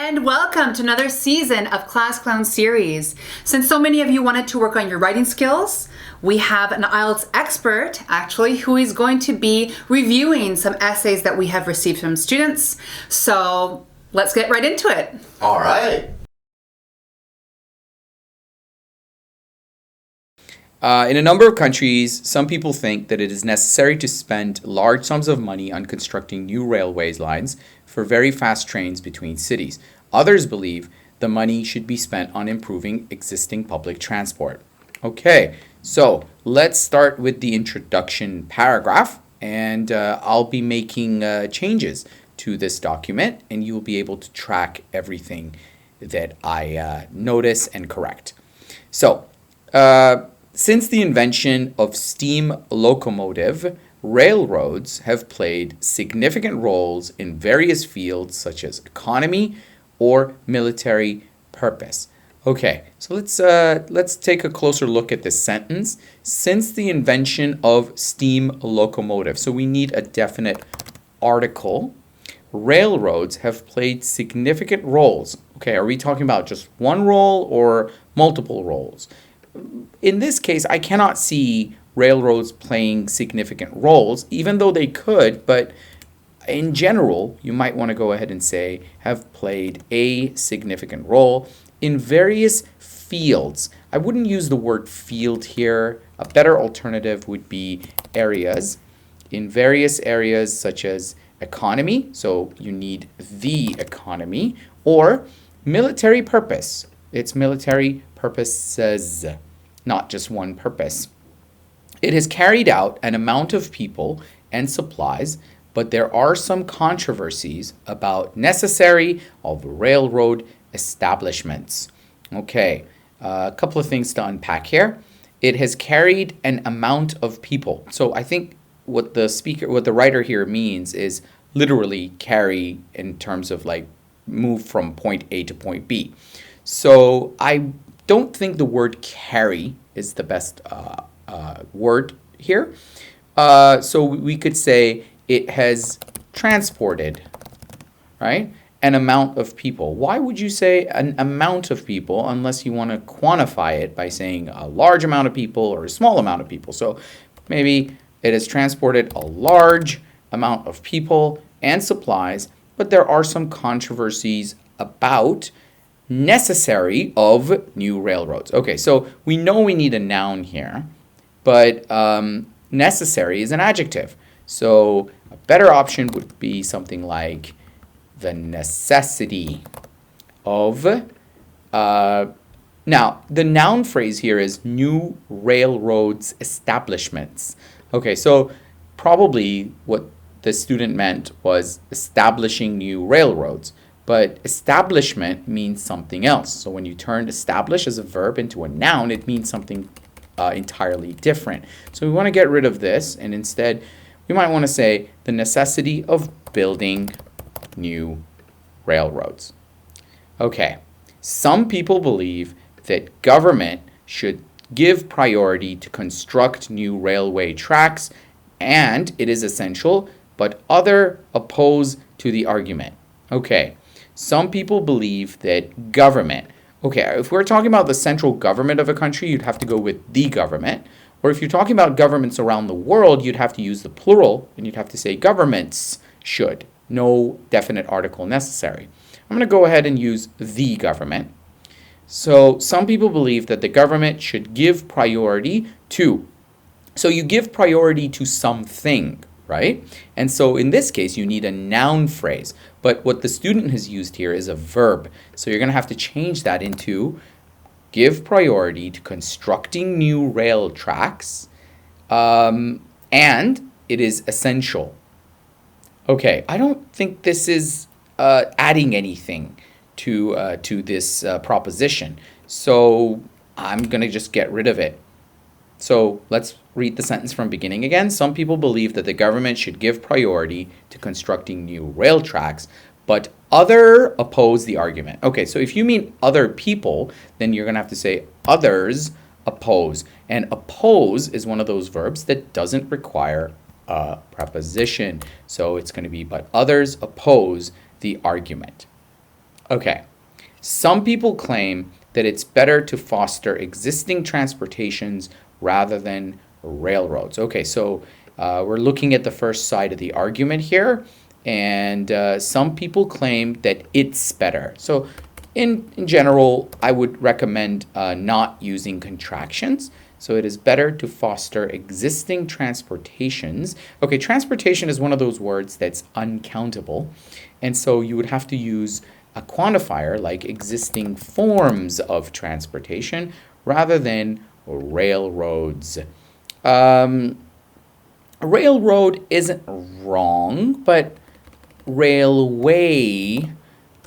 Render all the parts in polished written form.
And welcome to another season of Class Clown series. Since so many of you wanted to work on your writing skills, we have an IELTS expert, actually, who is going to be reviewing some essays that we have received from students. So let's get right into it. All right. In a number of countries, some people think that it is necessary to spend large sums of money on constructing new railways lines for very fast trains between cities. Others believe the money should be spent on improving existing public transport. Okay, so let's start with the introduction paragraph, and I'll be making changes to this document, and you'll be able to track everything that I notice and correct. So, since the invention of steam locomotive, railroads have played significant roles in various fields such as economy or military purpose. Okay, so let's take a closer look at this sentence. Since the invention of steam locomotive, so we need a definite article. Railroads have played significant roles. Okay, are we talking about just one role or multiple roles? In this case, I cannot see railroads playing significant roles, even though they could, but in general, you might want to go ahead and say have played a significant role in various fields. I wouldn't use the word field here. A better alternative would be areas. In various areas such as economy, so you need the economy, or military purpose. It's military purposes, not just one purpose. It has carried out an amount of people and supplies, but there are some controversies about necessary of railroad establishments. Okay, a couple of things to unpack here. It has carried an amount of people. So I think what the writer here means is literally carry in terms of like move from point A to point B. So I don't think the word carry is the best word here. So we could say it has transported, right, an amount of people. Why would you say an amount of people unless you want to quantify it by saying a large amount of people or a small amount of people? So maybe it has transported a large amount of people and supplies, but there are some controversies about necessary of new railroads. Okay, so we know we need a noun here, but necessary is an adjective. So a better option would be something like the necessity of. Now, the noun phrase here is new railroads establishments. Okay, so probably what the student meant was establishing new railroads. But establishment means something else. So when you turn establish as a verb into a noun, it means something entirely different. So we want to get rid of this, and instead we might want to say the necessity of building new railroads. Okay, some people believe that government should give priority to construct new railway tracks, and it is essential, but others oppose to the argument. Okay. Some people believe that government, okay, if we're talking about the central government of a country, you'd have to go with the government. Or if you're talking about governments around the world, you'd have to use the plural, and you'd have to say governments should. No definite article necessary. I'm going to go ahead and use the government. So some people believe that the government should give priority to. So you give priority to something, right? And so in this case, you need a noun phrase. But what the student has used here is a verb. So you're going to have to change that into give priority to constructing new rail tracks, and it is essential. Okay, I don't think this is adding anything to this proposition. So I'm going to just get rid of it. So let's read the sentence from beginning again. Some people believe that the government should give priority to constructing new rail tracks, but others oppose the argument. Okay, so if you mean other people, then you're going to have to say others oppose. And oppose is one of those verbs that doesn't require a preposition. So it's going to be, but others oppose the argument. Okay. Some people claim that it's better to foster existing transportations rather than railroads. Okay, so we're looking at the first side of the argument here, and some people claim that it's better. So in general, I would recommend not using contractions. So it is better to foster existing transportations. Okay, transportation is one of those words that's uncountable. And so you would have to use a quantifier like existing forms of transportation rather than railroads. Railroad isn't wrong, but railway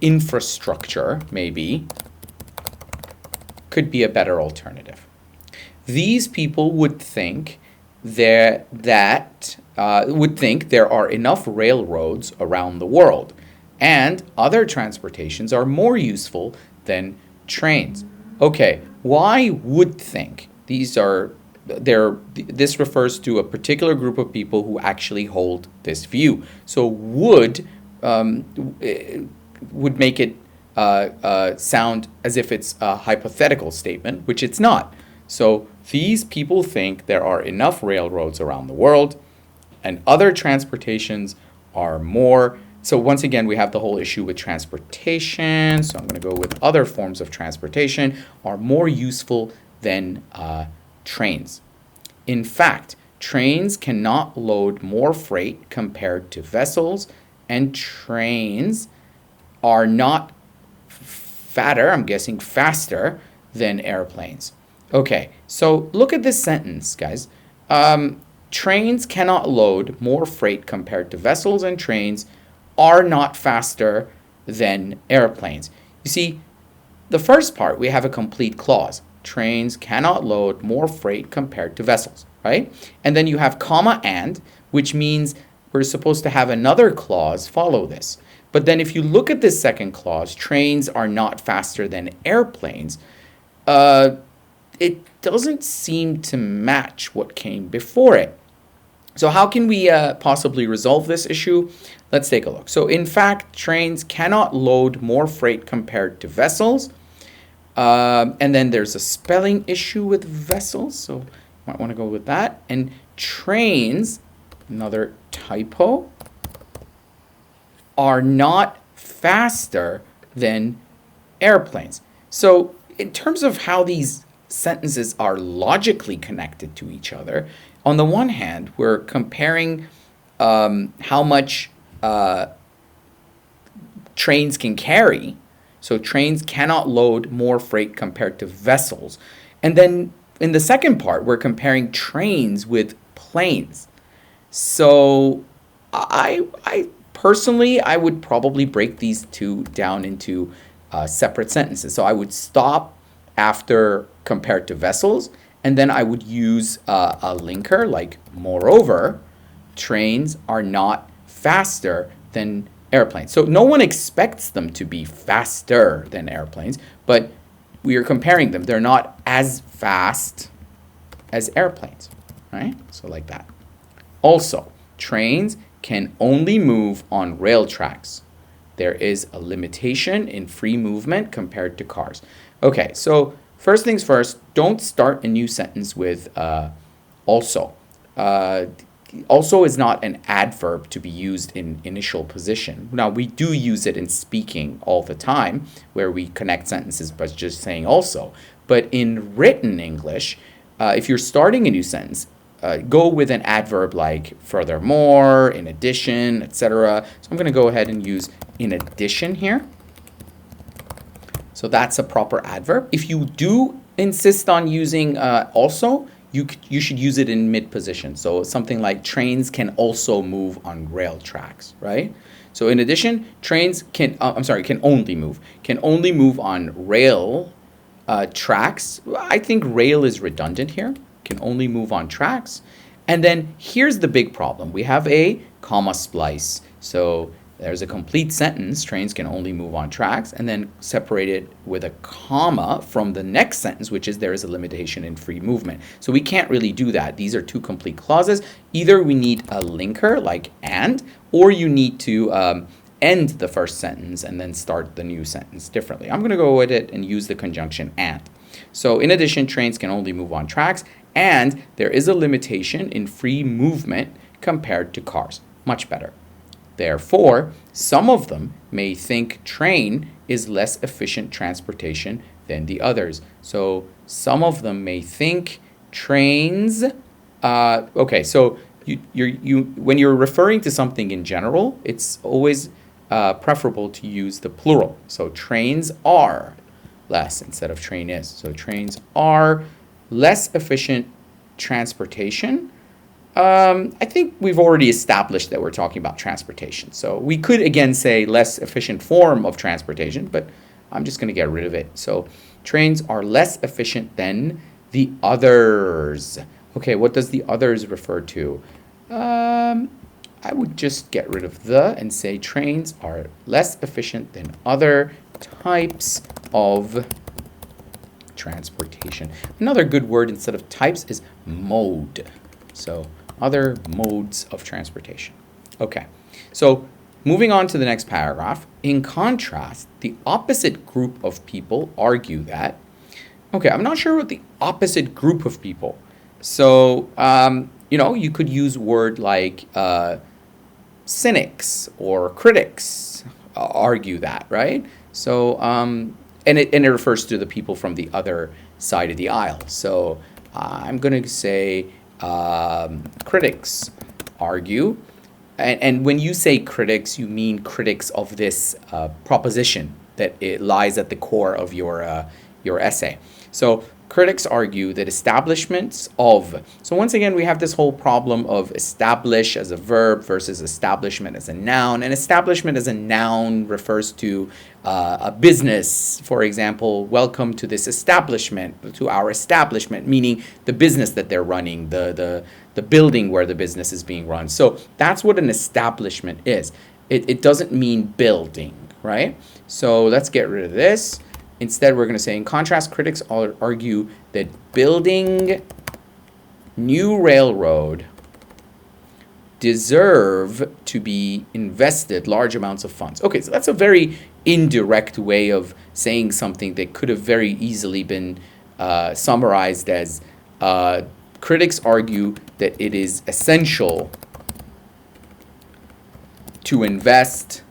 infrastructure, maybe, could be a better alternative. These people would think there are enough railroads around the world, and other transportations are more useful than trains. Okay, why would think? This refers to a particular group of people who actually hold this view. So would make it sound as if it's a hypothetical statement, which it's not. So these people think there are enough railroads around the world and other transportations are more. So once again, we have the whole issue with transportation. So I'm going to go with other forms of transportation are more useful than trains. In fact, trains cannot load more freight compared to vessels, and trains are not I'm guessing faster than airplanes. Okay, so look at this sentence, guys. Trains cannot load more freight compared to vessels, and trains are not faster than airplanes. You see, the first part, we have a complete clause. Trains cannot load more freight compared to vessels, right? And then you have comma and, which means we're supposed to have another clause follow this. But then if you look at this second clause, trains are not faster than airplanes, it doesn't seem to match what came before it. So how can we possibly resolve this issue? Let's take a look. So in fact, trains cannot load more freight compared to vessels. And then there's a spelling issue with vessels, so you might want to go with that. And trains, another typo, are not faster than airplanes. So in terms of how these sentences are logically connected to each other, on the one hand, we're comparing how much trains can carry. So trains cannot load more freight compared to vessels. And then in the second part, we're comparing trains with planes. So I personally, I would probably break these two down into separate sentences. So I would stop after compared to vessels, and then I would use a linker like, moreover, trains are not faster than airplanes. So no one expects them to be faster than airplanes, but we are comparing them. They're not as fast as airplanes, right? So like that. Also, trains can only move on rail tracks. There is a limitation in free movement compared to cars. Okay, so first things first, don't start a new sentence with also. Also is not an adverb to be used in initial position. Now, we do use it in speaking all the time, where we connect sentences by just saying also. But in written English, if you're starting a new sentence, go with an adverb like furthermore, in addition, etc. So I'm going to go ahead and use in addition here. So that's a proper adverb. If you do insist on using also, you should use it in mid position. So something like trains can also move on rail tracks, right? So in addition, trains can only move on rail tracks. I think rail is redundant here. Can only move on tracks. And then here's the big problem. We have a comma splice. So there's a complete sentence, trains can only move on tracks, and then separate it with a comma from the next sentence, which is there is a limitation in free movement. So we can't really do that. These are two complete clauses. Either we need a linker like and, or you need to end the first sentence and then start the new sentence differently. I'm going to go with it and use the conjunction and. So in addition, trains can only move on tracks, and there is a limitation in free movement compared to cars. Much better. Therefore, some of them may think train is less efficient transportation than the others. So some of them may think trains. Okay, so when you're referring to something in general, it's always preferable to use the plural. So trains are less instead of train is. So trains are less efficient transportation. I think we've already established that we're talking about transportation. So we could again say less efficient form of transportation, but I'm just going to get rid of it. So trains are less efficient than the others. Okay, what does the others refer to? I would just get rid of the and say trains are less efficient than other types of transportation. Another good word instead of types is mode. So other modes of transportation. Okay, so moving on to the next paragraph. In contrast, the opposite group of people argue that, okay, I'm not sure what the opposite group of people. So, you could use word like cynics or critics argue that, right? So, and it refers to the people from the other side of the aisle. So I'm going to say critics argue. And when you say critics, you mean critics of this proposition that it lies at the core of your essay. So critics argue that establishments of, so once again, we have this whole problem of establish as a verb versus establishment as a noun. And establishment as a noun refers to a business. For example, welcome to this establishment, to our establishment, meaning the business that they're running, the building where the business is being run. So that's what an establishment is. It doesn't mean building, right? So let's get rid of this. Instead, we're going to say, in contrast, critics argue that building new railroad deserve to be invested large amounts of funds. Okay, so that's a very indirect way of saying something that could have very easily been summarized as critics argue that it is essential to invest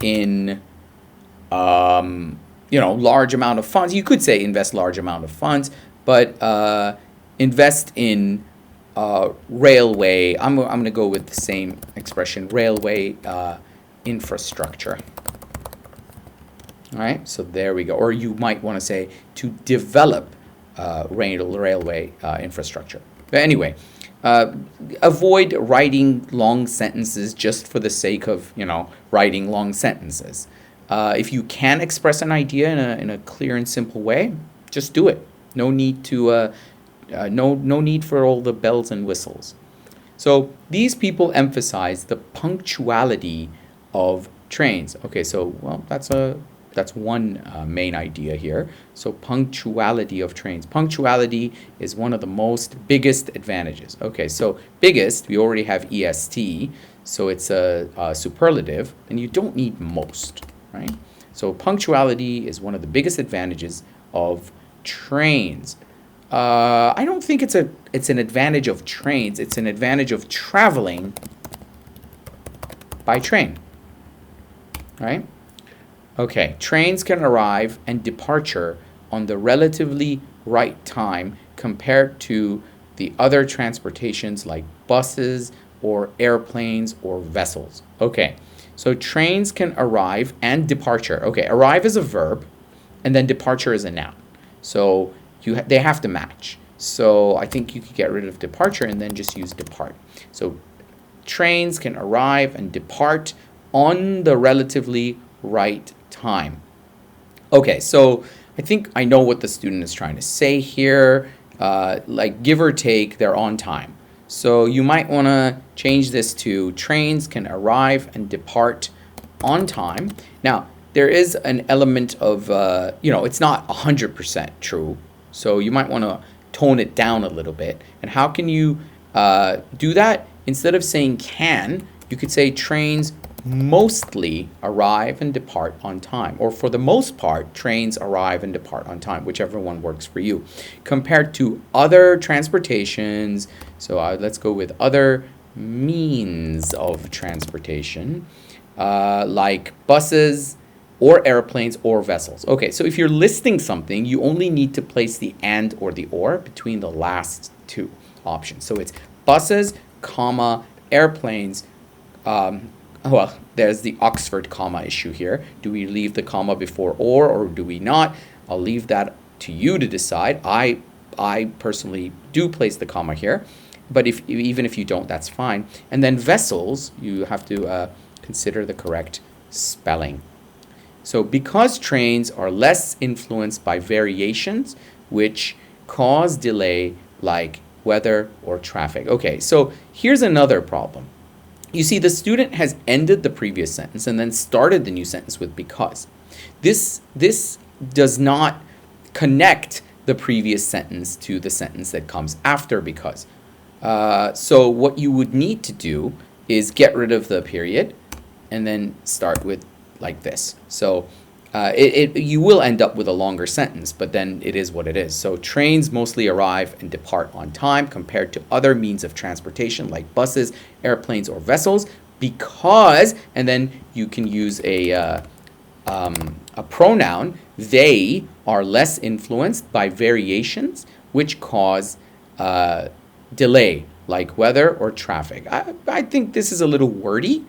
in large amount of funds. You could say invest large amount of funds, but invest in railway. I'm going to go with the same expression, railway infrastructure. All right, so there we go. Or you might want to say to develop railway infrastructure. But anyway, avoid writing long sentences just for the sake of, writing long sentences. If you can express an idea in a clear and simple way, just do it. No need to no need for all the bells and whistles. So these people emphasize the punctuality of trains. Okay, so that's one main idea here. So punctuality of trains. Punctuality is one of the biggest advantages. Okay, so biggest, we already have EST, so it's a superlative, and you don't need most. Right? So punctuality is one of the biggest advantages of trains. I don't think it's an advantage of trains. It's an advantage of traveling by train. Right? Okay, trains can arrive and departure on the relatively right time compared to the other transportations like buses or airplanes or vessels. Okay. So trains can arrive and departure. Okay, arrive is a verb, and then departure is a noun. So they have to match. So I think you could get rid of departure and then just use depart. So trains can arrive and depart on the relatively right time. Okay, so I think I know what the student is trying to say here. Like give or take, they're on time. So you might want to change this to trains can arrive and depart on time. Now, there is an element of, it's not 100% true. So you might want to tone it down a little bit. And how can you do that? Instead of saying can, you could say trains mostly arrive and depart on time, or for the most part, trains arrive and depart on time, whichever one works for you. Compared to other transportations, so let's go with other means of transportation, like buses or airplanes or vessels. Okay, so if you're listing something, you only need to place the and or the or between the last two options. So it's buses, comma, airplanes. Well, there's the Oxford comma issue here. Do we leave the comma before or do we not? I'll leave that to you to decide. I personally do place the comma here, but even if you don't, that's fine. And then vessels, you have to consider the correct spelling. So because trains are less influenced by variations which cause delay, like weather or traffic. Okay, so here's another problem. You see, the student has ended the previous sentence and then started the new sentence with because. This does not connect the previous sentence to the sentence that comes after because. So what you would need to do is get rid of the period and then start with like this. So you will end up with a longer sentence, but then it is what it is. So trains mostly arrive and depart on time compared to other means of transportation like buses, airplanes, or vessels because, and then you can use a pronoun, they are less influenced by variations which cause delay like weather or traffic. I think this is a little wordy.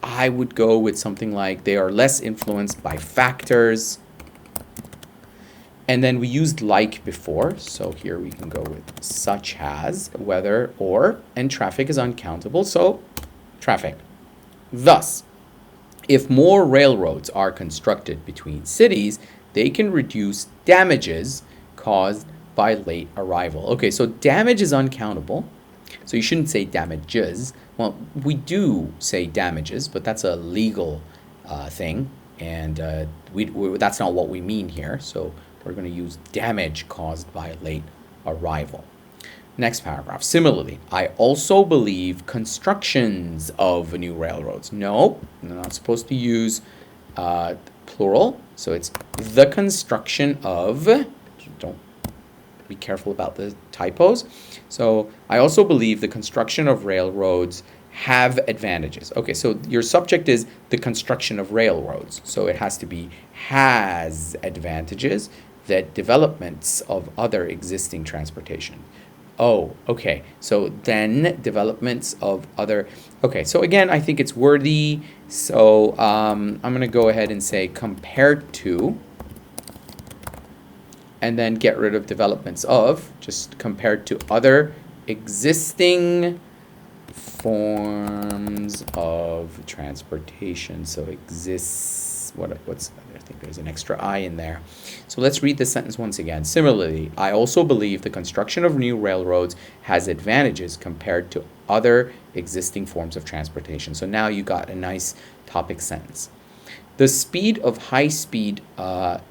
I would go with something like they are less influenced by factors. And then we used like before, so here we can go with such as, weather, or, and traffic is uncountable, so traffic. Thus, if more railroads are constructed between cities, they can reduce damages caused by late arrival. Okay, so damage is uncountable, so you shouldn't say damages. Well, we do say damages, but that's a legal thing, and that's not what we mean here. So we're going to use damage caused by late arrival. Next paragraph. Similarly, I also believe constructions of new railroads. No, I'm not supposed to use plural. So it's the construction of. Don't be careful about the typos. So I also believe the construction of railroads have advantages. Okay, so your subject is the construction of railroads. So it has to be has advantages that developments of other existing transportation. Oh, okay. So then developments of other. Okay, so again, I think it's worthy. So I'm going to go ahead and say compared to, and then get rid of developments of, just compared to other existing forms of transportation. So exists, what's, I think there's an extra I in there. So let's read the sentence once again. Similarly, I also believe the construction of new railroads has advantages compared to other existing forms of transportation. So now you got a nice topic sentence. The speed of high-speed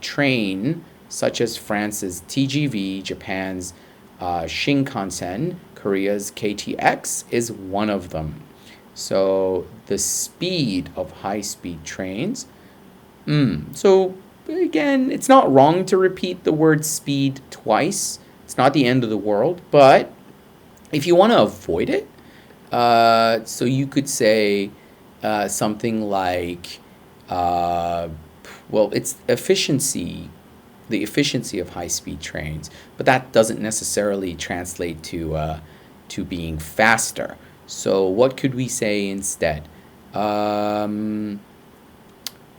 train, such as France's TGV, Japan's Shinkansen, Korea's KTX, is one of them. So the speed of high-speed trains. So again, it's not wrong to repeat the word speed twice. It's not the end of the world, but if you want to avoid it, so you could say something like, well, it's efficiency, the efficiency of high-speed trains, but that doesn't necessarily translate to being faster. So what could we say instead?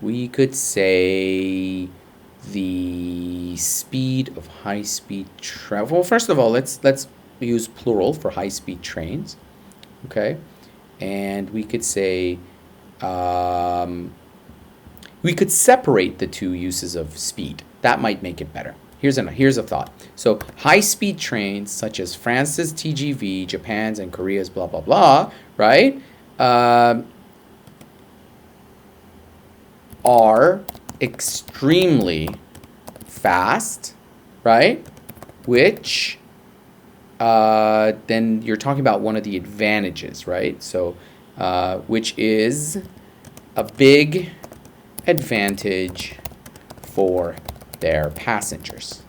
We could say the speed of high-speed travel. Well, first of all, let's use plural for high-speed trains, okay? And we could say we could separate the two uses of speed. That might make it better. Here's a thought. So high-speed trains, such as France's TGV, Japan's, and Korea's blah, blah, blah, right, are extremely fast, right, which then you're talking about one of the advantages, right? So, which is a big advantage for their passengers.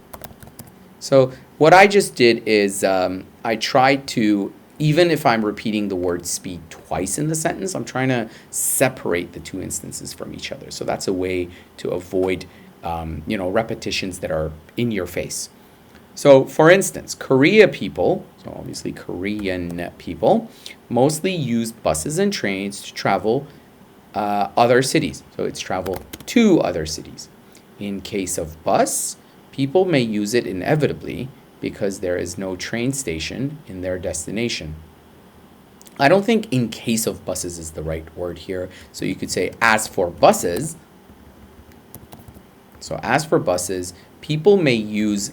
So what I just did is I tried to, even if I'm repeating the word speed twice in the sentence, I'm trying to separate the two instances from each other. So that's a way to avoid, repetitions that are in your face. So for instance, Korea people, so obviously Korean people, mostly use buses and trains to travel other cities. So it's travel to other cities. In case of bus, people may use it inevitably because there is no train station in their destination. I don't think in case of buses is the right word here. So you could say as for buses. So as for buses, people may use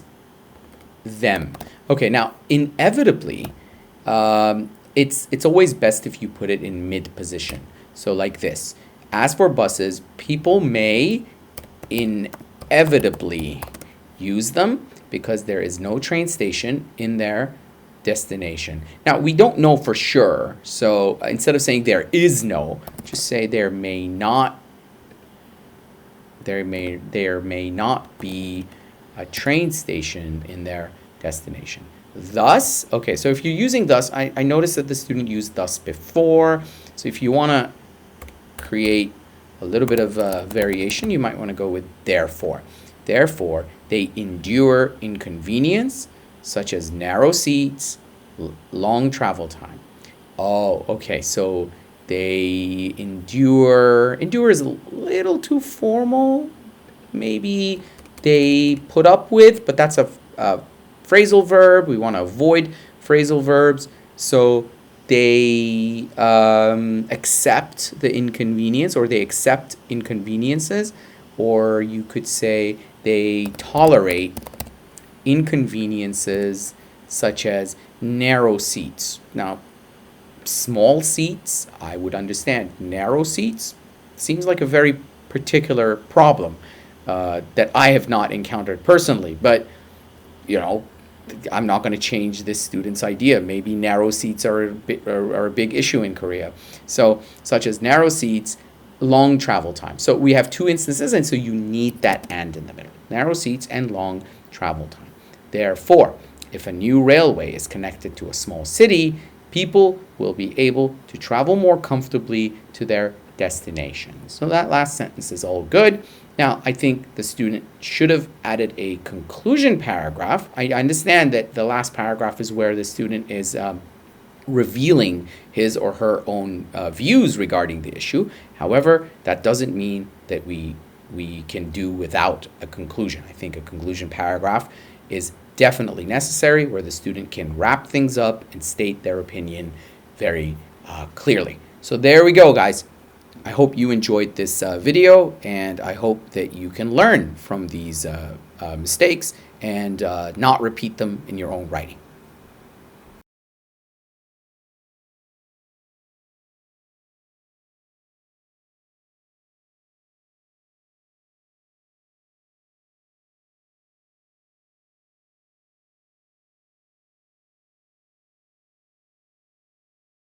them. Okay, now inevitably, it's always best if you put it in mid position. So like this. As for buses, people may inevitably use them because there is no train station in their destination. Now, we don't know for sure. So instead of saying there is no, just say there may not be a train station in their destination. Thus, okay, so if you're using thus, I noticed that the student used thus before. So if you want to create a little bit of variation, you might want to go with therefore. Therefore, they endure inconvenience such as narrow seats, long travel time. Oh, okay, so they endure is a little too formal. Maybe they put up with, but that's a phrasal verb. We want to avoid phrasal verbs. So they accept the inconvenience, or they accept inconveniences, or you could say they tolerate inconveniences such as narrow seats. Now, small seats, I would understand. Narrow seats seems like a very particular problem that I have not encountered personally, but I'm not going to change this student's idea. Maybe narrow seats are a big issue in Korea. So, such as narrow seats, long travel time. So we have two instances, and so you need that and in the middle. Narrow seats and long travel time. Therefore, if a new railway is connected to a small city, people will be able to travel more comfortably to their destination. So that last sentence is all good. Now, I think the student should have added a conclusion paragraph. I understand that the last paragraph is where the student is revealing his or her own views regarding the issue. However, that doesn't mean that we can do without a conclusion. I think a conclusion paragraph is definitely necessary, where the student can wrap things up and state their opinion very clearly. So there we go, guys. I hope you enjoyed this video, and I hope that you can learn from these mistakes and not repeat them in your own writing.